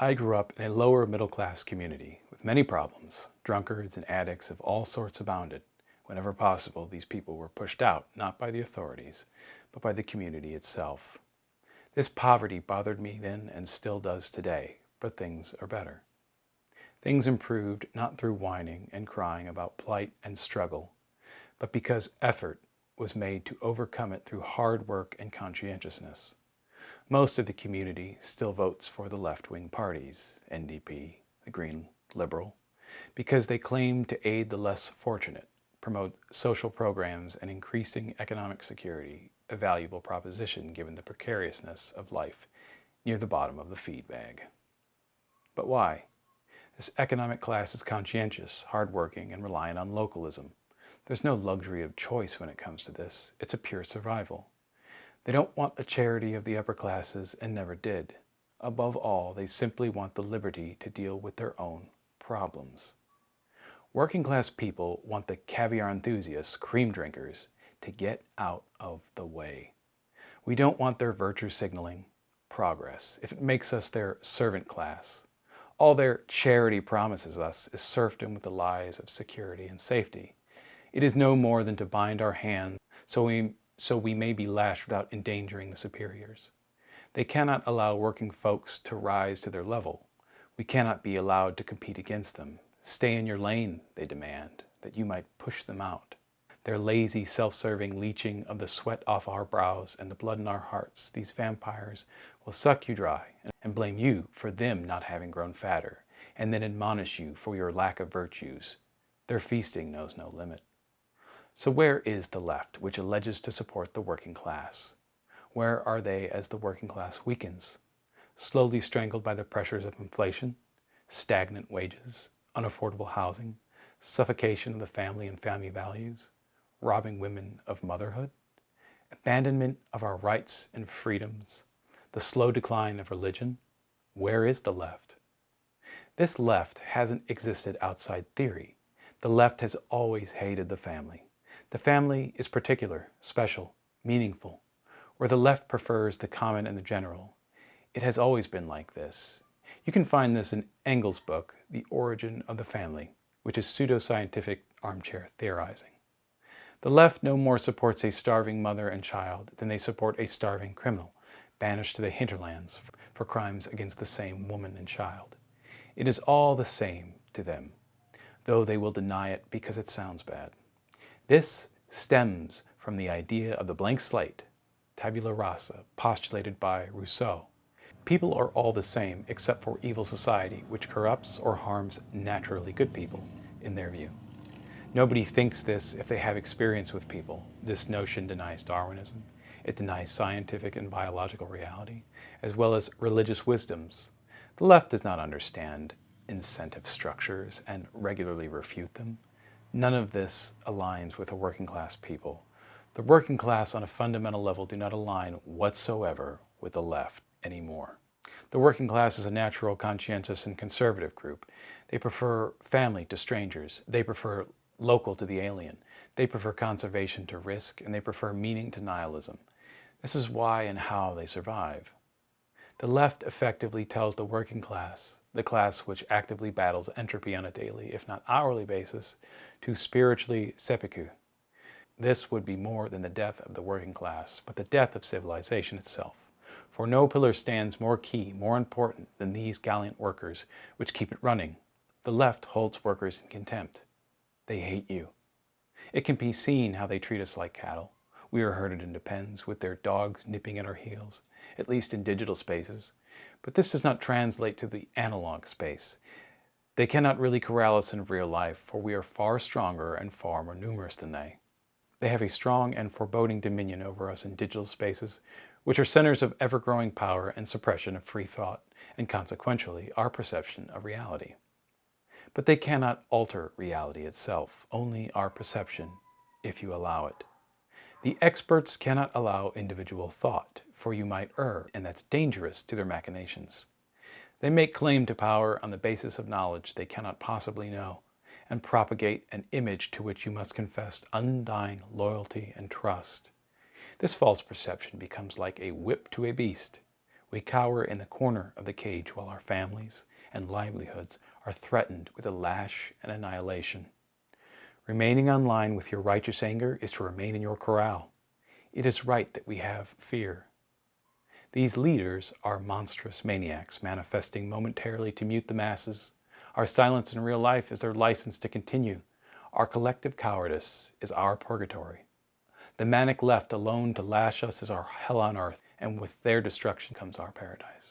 I grew up in a lower middle-class community with many problems. Drunkards and addicts of all sorts abounded. Whenever possible, these people were pushed out, not by the authorities, but by the community itself. This poverty bothered me then and still does today, but things are better. Things improved not through whining and crying about plight and struggle, but because effort was made to overcome it through hard work and conscientiousness. Most of the community still votes for the left-wing parties, NDP, the Green Liberal, because they claim to aid the less fortunate, promote social programs, and increasing economic security, a valuable proposition given the precariousness of life near the bottom of the feed bag. But why? This economic class is conscientious, hardworking, and reliant on localism. There's no luxury of choice when it comes to this. It's a pure survival. They don't want the charity of the upper classes and never did. Above all, they simply want the liberty to deal with their own problems. Working class people want the caviar enthusiasts, cream drinkers, to get out of the way. We don't want their virtue signaling progress if it makes us their servant class. All their charity promises us is serfdom with the lies of security and safety. It is no more than to bind our hands so we may be lashed without endangering the superiors. They cannot allow working folks to rise to their level. We cannot be allowed to compete against them. Stay in your lane, they demand, that you might push them out. Their lazy, self-serving leeching of the sweat off our brows and the blood in our hearts, these vampires will suck you dry and blame you for them not having grown fatter, and then admonish you for your lack of virtues. Their feasting knows no limit. So where is the left, which alleges to support the working class? Where are they as the working class weakens? Slowly strangled by the pressures of inflation, stagnant wages, unaffordable housing, suffocation of the family and family values, robbing women of motherhood, abandonment of our rights and freedoms, the slow decline of religion. Where is the left? This left hasn't existed outside theory. The left has always hated the family. The family is particular, special, meaningful, where the left prefers the common and the general. It has always been like this. You can find this in Engels' book, The Origin of the Family, which is pseudoscientific armchair theorizing. The left no more supports a starving mother and child than they support a starving criminal, banished to the hinterlands for crimes against the same woman and child. It is all the same to them, though they will deny it because it sounds bad. This stems from the idea of the blank slate, tabula rasa, postulated by Rousseau. People are all the same except for evil society, which corrupts or harms naturally good people, in their view. Nobody thinks this if they have experience with people. This notion denies Darwinism. It denies scientific and biological reality, as well as religious wisdoms. The left does not understand incentive structures and regularly refute them. None of this aligns with the working class people. The working class on a fundamental level do not align whatsoever with the left anymore. The working class is a natural, conscientious, and conservative group. They prefer family to strangers. They prefer local to the alien. They prefer conservation to risk, and they prefer meaning to nihilism. This is why and how they survive. The left effectively tells the working class, the class which actively battles entropy on a daily, if not hourly basis, to spiritually seppuku. This would be more than the death of the working class, but the death of civilization itself. For no pillar stands more key, more important than these gallant workers which keep it running. The left holds workers in contempt. They hate you. It can be seen how they treat us like cattle. We are herded into pens with their dogs nipping at our heels, at least in digital spaces. But this does not translate to the analog space. They cannot really corral us in real life, for we are far stronger and far more numerous than they. They have a strong and foreboding dominion over us in digital spaces, which are centers of ever-growing power and suppression of free thought, and consequentially, our perception of reality. But they cannot alter reality itself, only our perception, if you allow it. The experts cannot allow individual thought, for you might err, and that's dangerous to their machinations. They make claim to power on the basis of knowledge they cannot possibly know, and propagate an image to which you must confess undying loyalty and trust. This false perception becomes like a whip to a beast, We cower in the corner of the cage while our families and livelihoods are threatened with a lash and annihilation. Remaining online with your righteous anger is to remain in your corral. It is right that we have fear. These leaders are monstrous maniacs manifesting momentarily to mute the masses. Our silence in real life is their license to continue. Our collective cowardice is our purgatory. The manic left alone to lash us is our hell on earth, and with their destruction comes our paradise.